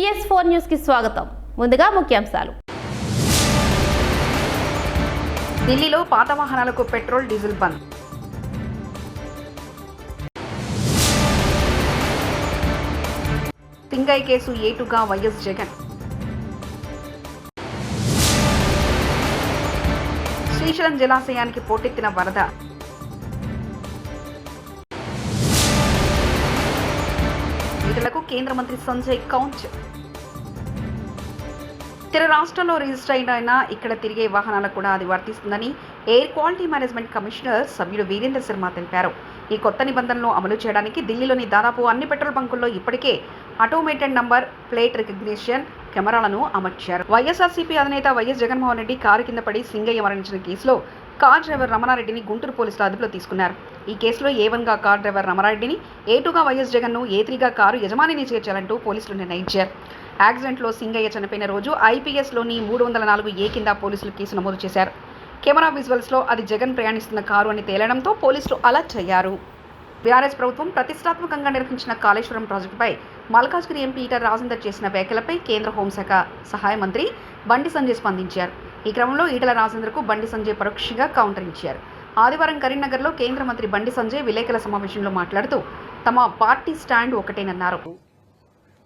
PS4 news కి స్వాగతం. ముందుగా ముఖ్యాంశాలు. ఢిల్లీలో పాత వాహనాలకు పెట్రోల్ డీజిల్ బంద్. సింగై కేసు ఏటుగా వైఎస్ జగన్. శ్రీశైలం జలాశయానికి పోటెత్తిన వరద. వీటిలకు కేంద్ర మంత్రి సంజయ్ కౌంట్. ఇతర రాష్ట్రాల్లో రిజిస్టర్ అయిన ఇక్కడ తిరిగే వాహనాలకు కూడా అది వర్తిస్తుందని ఎయిర్ క్వాలిటీ మేనేజ్మెంట్ కమిషనర్ సభ్యుడు వీరేంద్ర శర్మ తెలిపారు. ఈ కొత్త నిబంధనలు అమలు చేయడానికి ఢిల్లీలోని దాదాపు అన్ని పెట్రోల్ బంకుల్లో ఇప్పటికే ఆటోమేటెడ్ నంబర్ ప్లేట్ రికగ్నిషన్ కెమెరాలను అమర్చారు. వైఎస్ఆర్సీపీ అధినేత వైఎస్ జగన్మోహన్ రెడ్డి కారు కింద పడి సింగయ్య మరణించిన కేసులో కార్ డ్రైవర్ రమణారెడ్డిని గుంటూరు పోలీసులు అదుపులో తీసుకున్నారు. ఈ కేసులో A1గా కార్ డ్రైవర్ రమణారెడ్డిని, A2గా వైఎస్ జగన్ను, A3గా కారు యజమానిని చేర్చాలంటూ పోలీసులు నిర్ణయించారు. యాక్సిడెంట్లో సింగయ్య చనిపోయిన రోజు IPSలోని 304A కింద పోలీసులు కేసు నమోదు చేశారు. కెమెరా విజువల్స్లో అది జగన్ ప్రయాణిస్తున్న కారు అని తేలడంతో పోలీసులు అలర్ట్ అయ్యారు. బీఆర్ఎస్ ప్రభుత్వం ప్రతిష్టాత్మకంగా నిర్వహించిన కాళేశ్వరం ప్రాజెక్టుపై మల్కాజ్గిరి ఎంపీ ఈటల రాజేందర్ చేసిన వ్యాఖ్యలపై కేంద్ర హోంశాఖ సహాయ మంత్రి బండి సంజయ్ స్పందించారు. ఈ క్రమంలో ఈటల రాజేందర్కు బండి సంజయ్ పరోక్షంగా కౌంటర్ ఇచ్చారు. ఆదివారం కరీంనగర్లో కేంద్ర మంత్రి బండి సంజయ్ విలేకరుల సమావేశంలో మాట్లాడుతూ తమ పార్టీ స్టాండ్ ఒకటేనన్నారు.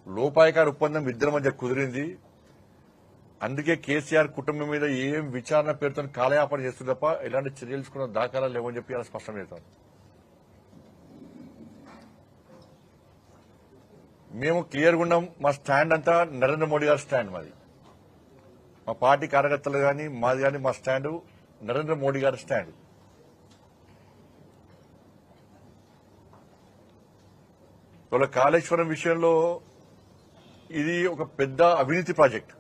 లోపాయకార ఒప్పందం ఇద్దరి మధ్య కుదిరింది. అందుకే కేసీఆర్ కుటుంబం మీద ఏం విచారణ పేరుతో కాలయాపన చేస్తుంది తప్ప ఎలాంటి చర్యలు తీసుకున్న దాఖలాలు లేవని చెప్పి అలా స్పష్టం చేస్తాం. మేము క్లియర్గా ఉన్నాం. మా స్టాండ్ అంతా నరేంద్ర మోడీ గారి స్టాండ్. మాది, మా పార్టీ కార్యకర్తలు కానీ మాది కానీ మా స్టాండ్ నరేంద్ర మోడీ గారి స్టాండ్. ఇవాళ కాళేశ్వరం విషయంలో ఇది ఒక పెద్ద అవినీతి ప్రాజెక్టు.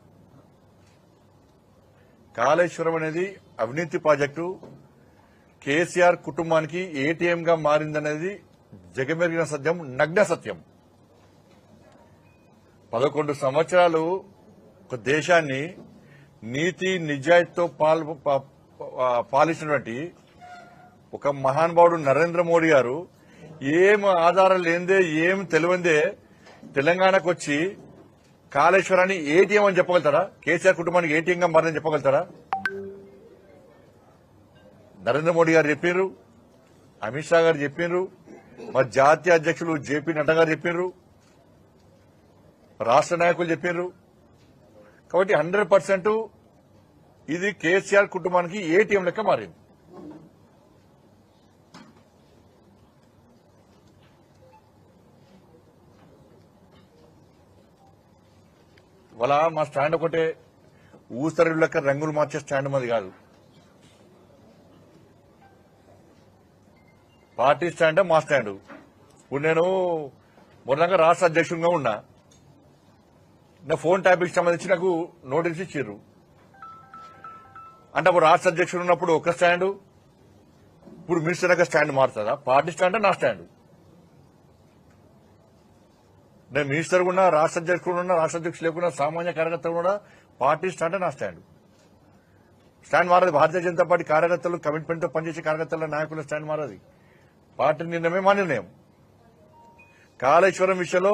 కాళేశ్వరం అనేది అవినీతి ప్రాజెక్టు. కేసీఆర్ కుటుంబానికి ATMగా మారిందనేది జగమెరిగిన సత్యం, నగ్న సత్యం. 11 సంవత్సరాలు ఒక దేశాన్ని నీతి నిజాయితీతో పాలించినటువంటి ఒక మహానుభావుడు నరేంద్ర మోడీ గారు ఏం ఆధారం లేనిదే ఏం తెలియందే తెలంగాణకు వచ్చి కాళేశ్వరాన్ని ATM అని చెప్పగలుగుతారా? కేసీఆర్ కుటుంబానికి ATMగా మారని చెప్పగలుగుతారా? నరేంద్ర మోడీ గారు చెప్పినారు, అమిత్ షా గారు చెప్పినారు, మా జాతీయ అధ్యక్షులు JP నడ్డా గారు చెప్పినారు, రాష్ట్ర నాయకులు చెప్పినారు. కాబట్టి 100% ఇది కేసీఆర్ కుటుంబానికి ATM లెక్క మారింది. వాళ్ళ మా స్టాండ్ ఒకటే, ఊసరి లెక్క రంగులు మార్చే స్టాండ్ మాది కాదు. పార్టీ స్టాండ్ మా స్టాండ్. ఇప్పుడు నేను మొదలంగా రాష్ట్ర అధ్యక్షుడిగా ఉన్నా. నా ఫోన్ ట్యాపింగ్ సంబంధించి నాకు నోటీస్ ఇచ్చారు. అంటే అప్పుడు రాష్ట్ర అధ్యక్షుడు ఉన్నప్పుడు ఒక స్టాండు, ఇప్పుడు మినిస్టర్ దగ్గర స్టాండ్ మారుతుందా? పార్టీ స్టాండ్ నా స్టాండ్. నేను మినిస్టర్ ఉన్నా, రాష్ట్ర అధ్యక్షుడు ఉన్నా, రాష్ట్ర అధ్యక్షులు లేకున్నా, సామాన్య కార్యకర్తలు కూడా పార్టీ స్టాండ్ నా స్టాండ్. స్టాండ్ మారదు. భారతీయ జనతా పార్టీ కార్యకర్తలు, కమిట్మెంట్తో పనిచేసే కార్యకర్తల నాయకుల స్టాండ్ మారది. పార్టీ నిర్ణయమే మా నిర్ణయం. కాళేశ్వరం విషయంలో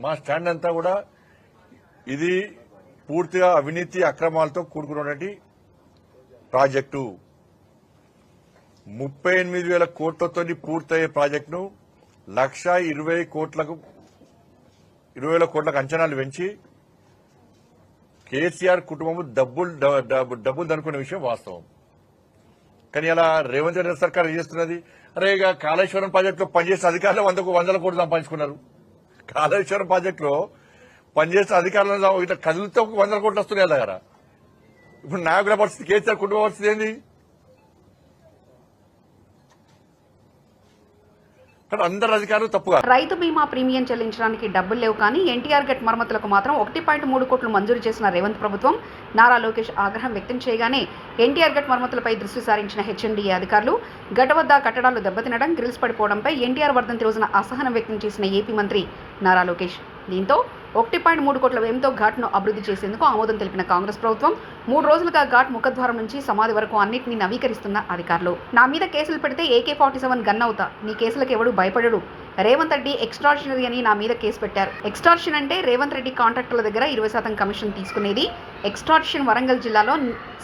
మా స్టాండ్ అంతా కూడా ఇది పూర్తిగా అవినీతి అక్రమాలతో కూడుకున్నటువంటి ప్రాజెక్టు. 38,000 కోట్లతో పూర్తయ్యే ప్రాజెక్టును 1,20,000 కోట్లకు అంచనాలు పెంచి కేసీఆర్ కుటుంబం డబ్బులు దనుకునే విషయం వాస్తవం. కానీ అలా రేవంత్ రెడ్డి సర్కార్ ఏం చేస్తున్నది? అరే ఇక కాళేశ్వరం ప్రాజెక్టులో పనిచేసిన అధికారులు 100 కోట్లు సంపాదించుకున్నారు. కాళేశ్వరం ప్రాజెక్టులో పనిచేసిన అధికారులను ఇట్లా కదిలితే 100 కోట్లు వస్తున్నాయి దగ్గర. ఇప్పుడు నాయకుల పరిస్థితి, కేసీఆర్ కుటుంబ పరిస్థితి ఏంది? అందరు అధికారులు తప్పుగా. రైతు బీమా ప్రీమియం చెల్లించడానికి డబ్బులు లేవు కానీ NTR గట్ మరమ్మతులకు మాత్రం 1.3 కోట్లు మంజూరు చేసిన రేవంత్ ప్రభుత్వం. నారా లోకేష్ ఆగ్రహం వ్యక్తం చేయగానే NTR గట్ మరమ్మతులపై దృష్టి సారించిన HMDA అధికారులు గట్ వద్ద కట్టడాలు దెబ్బతినడం, గ్రిల్స్ పడిపోవడంపై NTR వర్ధంతి రోజున అసహనం వ్యక్తం చేసిన AP మంత్రి నారా లోకేష్. దీంతో 1.3 కోట్ల వ్యయంతో ఘాట్ను అభివృద్ధి చేసేందుకు ఆమోదం తెలిపిన కాంగ్రెస్ ప్రభుత్వం 3 రోజులుగా ఘాట్ ముఖద్వారం నుంచి సమాధి వరకు అన్నింటినీ నవీకరిస్తున్న అధికారులు. నా మీద కేసులు పెడితే AK-47 గన్ అవుతా, నీ కేసులకు ఎవడు భయపడడు, రేవంత్ రెడ్డి ఎక్స్ట్రార్షనరీ అని నా మీద కేసు పెట్టారు. ఎక్స్ట్రార్షన్ అంటే రేవంత్ రెడ్డి కాంట్రాక్టర్ల దగ్గర 20% కమిషన్ తీసుకునేది. ఎక్స్ట్రార్షన్ వరంగల్ జిల్లాలో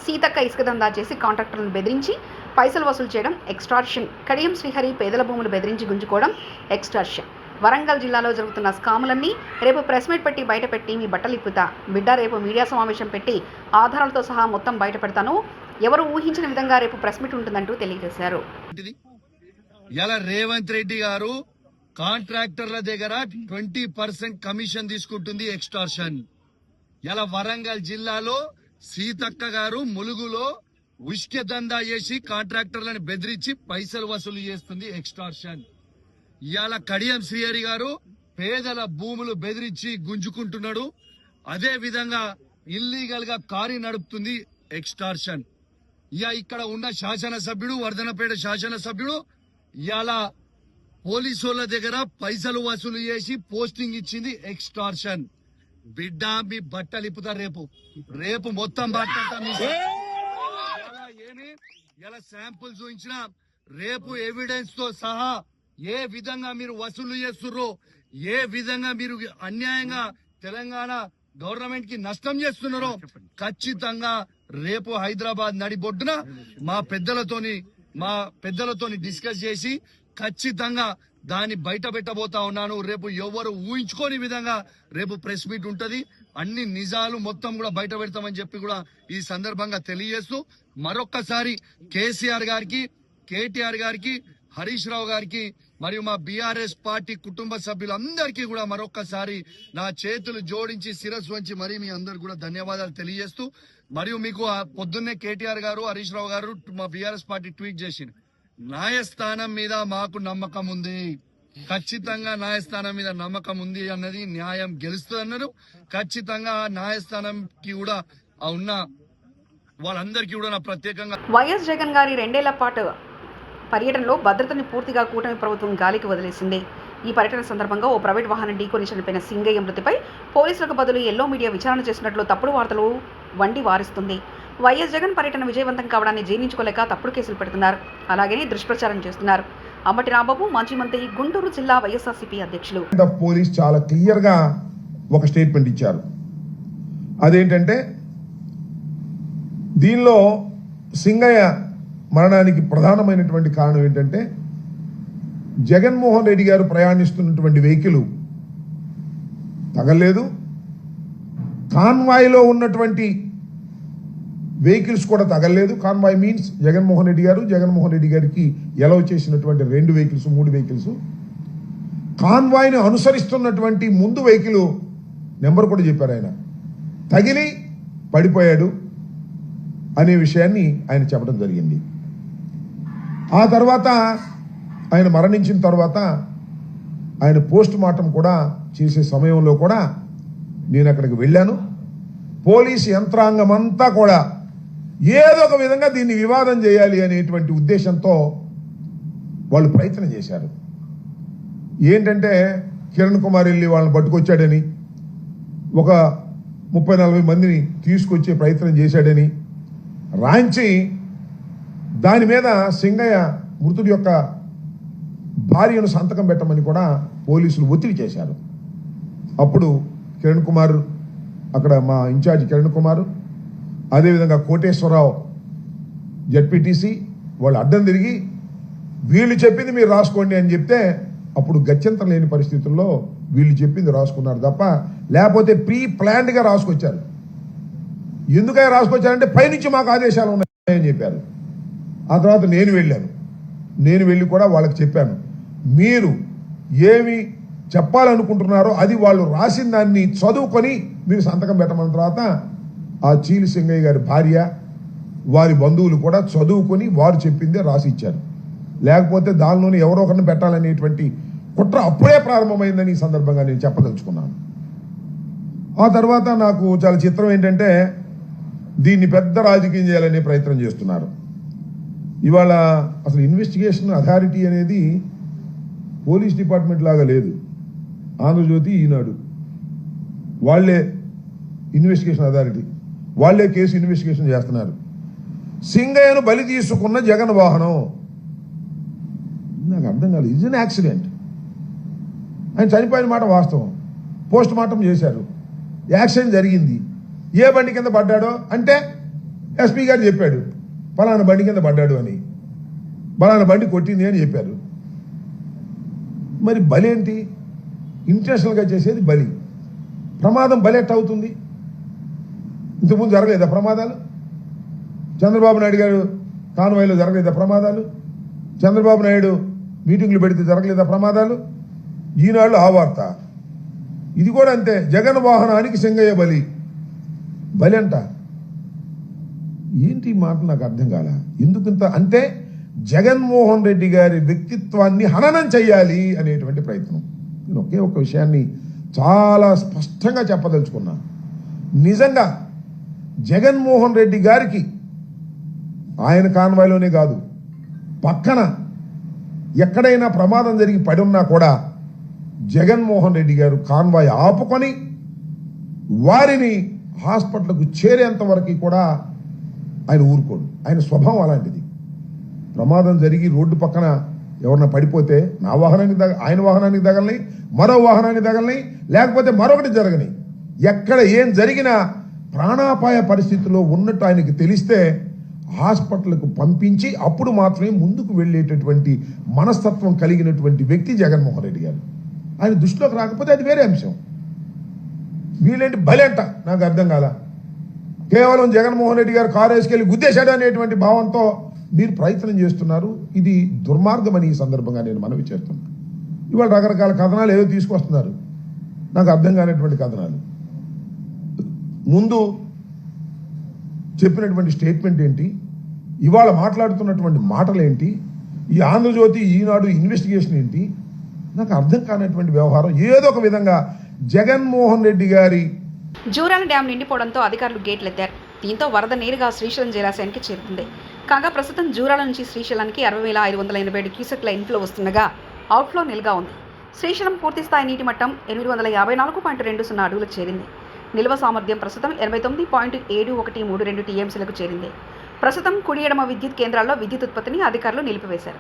సీతక్క ఇసుక దందా చేసి కాంట్రాక్టర్లను బెదిరించి పైసలు వసూలు చేయడం ఎక్స్ట్రార్షన్. కడియం శ్రీహరి పేదల భూములు బెదిరించి గుంజుకోవడం ఎక్స్ట్రార్షన్. వరంగల్ జిల్లాలో జరుగుతున్న స్కాములన్నీ రేపు ప్రెస్ మీట్ పెట్టి బయటపెట్టి మీ బట్టలు ఇప్పుతా బిడ్డ. రేపు మీడియా సమావేశం పెట్టి ఆధారాలతో సహా మొత్తం బయట పెడతాను. ఎవరు ఊహించిన విధంగా రేపు ప్రెస్ మీట్ ఉంటుందంటూ తెలియజేశారు. ఇలా రేవంత్ రెడ్డి గారు కాంట్రాక్టర్ల దగ్గర 20% కమిషన్ తీసుకుంటుంది ఎక్స్టార్షన్. ఇలా వరంగల్ జిల్లాలో సీతక్క గారు ములుగులో ఉష్క దందా చేసి కాంట్రాక్టర్లను బెదిరించి పైసలు వసూలు చేస్తుంది ఎక్స్టార్షన్. ఇవాళ కడియం శ్రీహరి గారు పేదల భూములు బెదిరించి గుంజుకుంటున్నాడు. అదే విధంగా ఇల్లీగల్ గా కారీ నడుపుతుంది ఎక్స్టార్షన్. ఇక్కడ ఉన్న శాసనసభ్యుడు వర్ధనపేట శాసనసభ్యుడు ఇవాళ పోలీసుల దగ్గర పైసలు వసూలు చేసి పోస్టింగ్ ఇచ్చింది ఎక్స్టార్షన్. బిడ్డ మీ బట్టలు ఇప్పుతారు రేపు మొత్తం ఇలా శాంపుల్ చూపించిన రేపు ఎవిడెన్స్ తో సహా ఏ విధంగా మీరు వసూలు చేస్తుర్రో, ఏ విధంగా మీరు అన్యాయంగా తెలంగాణ గవర్నమెంట్ కి నష్టం చేస్తున్నారో ఖచ్చితంగా రేపు హైదరాబాద్ నడిబొడ్డున మా పెద్దలతోని డిస్కస్ చేసి ఖచ్చితంగా దాన్ని బయట పెట్టబోతా ఉన్నాను. రేపు ఎవరు ఊహించుకోని విధంగా రేపు ప్రెస్ మీట్ ఉంటది. అన్ని నిజాలు మొత్తం కూడా బయట పెడతామని చెప్పి కూడా ఈ సందర్భంగా తెలియజేస్తూ మరొక్కసారి కేసీఆర్ గారికి, కేటీఆర్ గారికి, హరీష్ రావు గారికి మరియు మా బీఆర్ఎస్ పార్టీ కుటుంబ సభ్యులందరికీ కూడా మరొక్కసారి నా చేతులు జోడించి శిరస్సు వంచి మరీ మీ అందరు కూడా ధన్యవాదాలు తెలియజేస్తూ, మరియు మీకు పొద్దున్నే కేటీఆర్ గారు, హరీష్ రావు గారు మా బీఆర్ఎస్ పార్టీ ట్వీట్ చేసింది. న్యాయస్థానం మీద మాకు నమ్మకం ఉంది, ఖచ్చితంగా న్యాయస్థానం మీద నమ్మకం ఉంది అన్నది, న్యాయం గెలుస్తుంది అన్నారు. ఖచ్చితంగా న్యాయస్థానంకి కూడా ఉన్న వాళ్ళందరికీ కూడా నా ప్రత్యేకంగా వైఎస్ జగన్ గారి 2 ఏళ్ల పాటు పర్యటనలో భద్రతని పూర్తిగా కూటమి ప్రభుత్వం గాలికి వదిలేసింది. ఈ పర్యటన సందర్భంగా ఓ ప్రైవేట్ వాహనం ఢీకొని చనిపోయిన సింగయ్య మృతిపై పోలీసులకు బదులు ఎల్లో మీడియా విచారణ చేసినట్లు తప్పుడు వార్తలు వండి వారిస్తుంది. వైఎస్ జగన్ పర్యటన విజయవంతం కావడాన్ని జీర్ణించుకోలేక తప్పుడు కేసులు పెడుతున్నారు. అలాగనే దుష్ప్రచారం చేస్తున్నారు. అంబటి రాంబాబు మాజీ మంత్రి, గుంటూరు జిల్లా వైఎస్ఆర్సీపీ అధ్యక్షులు. పోలీస్ చాలా క్లియర్ గా ఒక స్టేట్మెంట్ ఇచ్చారు. అదేంటంటే దీనిలో సింగయ్య మరణానికి ప్రధానమైనటువంటి కారణం ఏంటంటే జగన్మోహన్ రెడ్డి గారు ప్రయాణిస్తున్నటువంటి వెహికల్ తగలేదు, కాన్వాయ్లో ఉన్నటువంటి వెహికల్స్ కూడా తగలేదు. కాన్వాయ్ మీన్స్ జగన్మోహన్ రెడ్డి గారికి ఎలవ్ చేసినటువంటి 2 వెహికల్స్, 3 వెహికల్స్. కాన్వాయ్ని అనుసరిస్తున్నటువంటి ముందు వెహికల్ నెంబర్ కూడా చెప్పారు ఆయన, తగిలి పడిపోయాడు అనే విషయాన్ని ఆయన చెప్పడం జరిగింది. ఆ తర్వాత ఆయన మరణించిన తర్వాత ఆయన పోస్ట్ మార్టం కూడా చేసే సమయంలో కూడా నేను అక్కడికి వెళ్ళాను. పోలీసు యంత్రాంగం అంతా కూడా ఏదో ఒక విధంగా దీన్ని వివాదం చేయాలి అనేటువంటి ఉద్దేశంతో వాళ్ళు ప్రయత్నం చేశారు. ఏంటంటే కిరణ్ కుమార్ వెళ్ళి వాళ్ళని పట్టుకొచ్చాడని, ఒక 30-40 మందిని తీసుకొచ్చే ప్రయత్నం చేశాడని రాంచి దాని మీద సింగయ్య మృతుడి యొక్క భార్యను సంతకం పెట్టమని కూడా పోలీసులు ఒత్తిడి చేశారు. అప్పుడు కిరణ్ కుమార్, అక్కడ మా ఇన్ఛార్జ్ కిరణ్ కుమార్, అదేవిధంగా కోటేశ్వరరావు జడ్పీటీసీ వాళ్ళు అడ్డం తిరిగి వీళ్ళు చెప్పింది మీరు రాసుకోండి అని చెప్తే అప్పుడు గత్యంతరం లేని పరిస్థితుల్లో వీళ్ళు చెప్పింది రాసుకున్నారు తప్ప లేకపోతే ప్రీ ప్లాన్డ్గా రాసుకొచ్చారు. ఎందుకని రాసుకొచ్చారంటే పైనుంచి మాకు ఆదేశాలు ఉన్నాయని చెప్పారు. ఆ తర్వాత నేను వెళ్ళి కూడా వాళ్ళకి చెప్పాను, మీరు ఏమి చెప్పాలనుకుంటున్నారో అది వాళ్ళు రాసిన దాన్ని చదువుకొని మీరు సంతకం పెట్టమన్న తర్వాత ఆ చీలి సింగయ్య గారి భార్య, వారి బంధువులు కూడా చదువుకొని వారు చెప్పిందే రాసి ఇచ్చారు. లేకపోతే దానిలోనే ఎవరో ఒకరిని పెట్టాలనేటువంటి కుట్ర అప్పుడే ప్రారంభమైందని ఈ సందర్భంగా నేను చెప్పదలుచుకున్నాను. ఆ తర్వాత నాకు చాలా చిత్రం ఏంటంటే దీన్ని పెద్ద రాజకీయం చేయాలనే ప్రయత్నం చేస్తున్నారు. ఇవాళ అసలు ఇన్వెస్టిగేషన్ అథారిటీ అనేది పోలీస్ డిపార్ట్మెంట్ లాగా లేదు. ఆంధ్రజ్యోతి, ఈనాడు వాళ్లే ఇన్వెస్టిగేషన్ అథారిటీ, వాళ్లే కేసు ఇన్వెస్టిగేషన్ చేస్తున్నారు. సింగయ్యను బలి తీసుకున్న జగన్ వాహనం నాకు అర్థం కాలేదు. Is an accident. ఆయన చనిపోయిన మాట వాస్తవం. పోస్ట్ మార్టం చేశారు, యాక్సిడెంట్ జరిగింది. ఏ బండి కింద పడ్డాడో అంటే ఎస్పీ గారు చెప్పాడు పలానా బండి కింద పడ్డాడు అని, పలానా బండి కొట్టింది అని చెప్పారు. మరి బలి ఏంటి? ఇంటెన్షనల్గా చేసేది బలి. ప్రమాదం బలి ఎట్ట అవుతుంది? ఇంతకుముందు జరగలేదా ప్రమాదాలు? చంద్రబాబు నాయుడు గారు కాన్వాయ్లో జరగలేదా ప్రమాదాలు? చంద్రబాబు నాయుడు మీటింగ్లు పెడితే జరగలేదా ప్రమాదాలు? ఈనాళ్ళు ఆ వార్త. ఇది కూడా అంతే. జగన్ వాహనానికి సింగయ్య బలి. బలి అంట. ఏంటి ఈ మాట నాకు అర్థం కాల. ఎందుకంత అంటే జగన్మోహన్ రెడ్డి గారి వ్యక్తిత్వాన్ని హననం చెయ్యాలి అనేటువంటి ప్రయత్నం. నేను ఒకే ఒక విషయాన్ని చాలా స్పష్టంగా చెప్పదలుచుకున్నా. నిజంగా జగన్మోహన్ రెడ్డి గారికి ఆయన కాన్వాయ్లోనే కాదు, పక్కన ఎక్కడైనా ప్రమాదం జరిగి పడి ఉన్నా కూడా జగన్మోహన్ రెడ్డి గారు కాన్వాయ్ ఆపుకొని వారిని హాస్పిటల్కు చేరేంత వరకు కూడా ఆయన ఊరుకోడు. ఆయన స్వభావం అలాంటిది. ప్రమాదం జరిగి రోడ్డు పక్కన ఎవరన్నా పడిపోతే నా వాహనానికి ఆయన వాహనానికి తగలని, మరో వాహనానికి తగలని, లేకపోతే మరొకటి జరగని, ఎక్కడ ఏం జరిగినా ప్రాణాపాయ పరిస్థితిలో ఉన్నట్టు ఆయనకి తెలిస్తే హాస్పిటల్కు పంపించి అప్పుడు మాత్రమే ముందుకు వెళ్ళేటటువంటి మనస్తత్వం కలిగినటువంటి వ్యక్తి జగన్మోహన్ రెడ్డి గారు. ఆయన దృష్టిలోకి రాకపోతే అది వేరే అంశం. వీళ్ళేంటి బలి అంట నాకు అర్థం కాల. కేవలం జగన్మోహన్ రెడ్డి గారు కారు వేసుకెళ్ళి గుద్దేశాడు అనేటువంటి భావంతో మీరు ప్రయత్నం చేస్తున్నారు. ఇది దుర్మార్గం అని ఈ సందర్భంగా నేను మనవి చేస్తున్నాను. ఇవాళ రకరకాల కథనాలు ఏదో తీసుకొస్తున్నారు, నాకు అర్థం కానిటువంటి కథనాలు. ముందు చెప్పినటువంటి స్టేట్మెంట్ ఏంటి, ఇవాళ మాట్లాడుతున్నటువంటి మాటలు ఏంటి, ఈ ఆంధ్రజ్యోతి ఈనాడు ఇన్వెస్టిగేషన్ ఏంటి, నాకు అర్థం కానటువంటి వ్యవహారం. ఏదో ఒక విధంగా జగన్మోహన్ రెడ్డి గారి జూరాల డ్యాం నిండిపోవడంతో అధికారులు గేట్లు ఎత్తారు. దీంతో వరద నేరుగా శ్రీశైలం జలాశయానికి చేరుతుంది. కాగా ప్రస్తుతం జూరాల నుంచి శ్రీశైలానికి 60,587 క్యూసెక్ల ఇన్ఫ్లో వస్తుండగా అవుట్ఫ్లో నిల్గా ఉంది. శ్రీశైలం పూర్తిస్థాయి నీటి మట్టం 854.20 అడుగులకు చేరింది. నిల్వ సామర్థ్యం ప్రస్తుతం 89.7132 టీఎంసీలకు చేరింది. ప్రస్తుతం కుడి ఎడమ విద్యుత్ కేంద్రాల్లో విద్యుత్ ఉత్పత్తిని అధికారులు నిలిపివేశారు.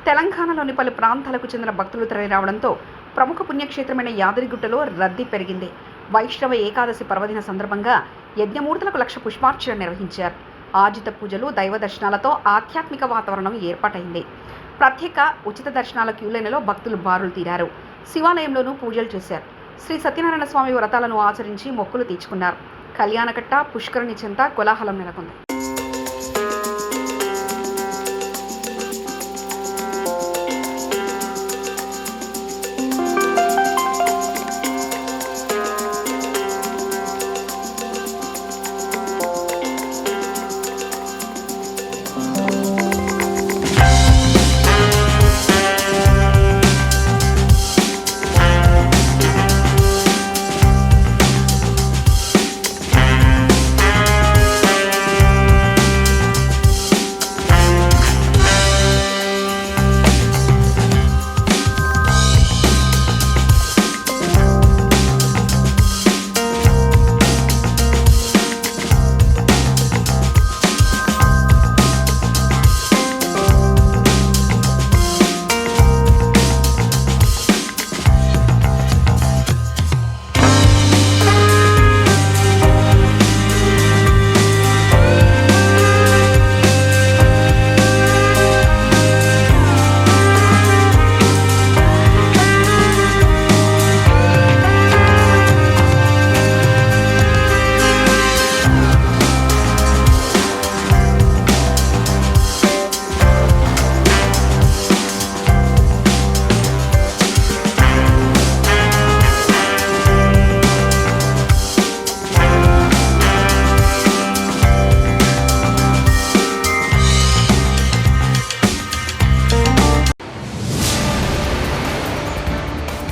తెలంగాణలోని పలు ప్రాంతాలకు చెందిన భక్తులు తరలిరావడంతో ప్రముఖ పుణ్యక్షేత్రమైన యాదగిరిగుట్టలో రద్దీ పెరిగింది. వైష్ణవ ఏకాదశి పర్వదిన సందర్భంగా యజ్ఞమూర్తులకు 1,00,000 పుష్పార్చన నిర్వహించారు. ఆజిత పూజలు, దైవ దర్శనాలతో ఆధ్యాత్మిక వాతావరణం ఏర్పాటైంది. ప్రత్యేక ఉచిత దర్శనాల క్యూలైన్లలో భక్తులు బారులు తీరారు. శివాలయంలోనూ పూజలు చేశారు. శ్రీ సత్యనారాయణ స్వామి వ్రతాలను ఆచరించి మొక్కులు తీర్చుకున్నారు. కళ్యాణకట్ట, పుష్కరిణి చెంత కోలాహలం నెలకొంది.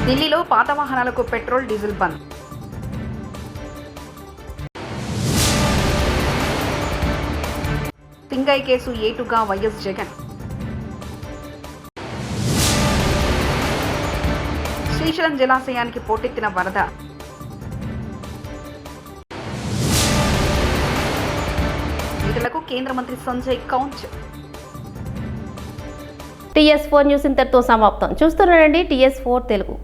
ఢిల్లీలో పాత వాహనాలకు petrol, diesel bandh. Singaiah case ఏటుగా వైఎస్ జగన్. శ్రీశైలం జలాశయానికి పోటెత్తిన వరద. వీరులకు కేంద్ర మంత్రి సంజయ్ కౌంచ్. TS4 న్యూస్ ఇంతటితో సమాప్తం. చూస్తున్నారండి TS4 తెలుగు.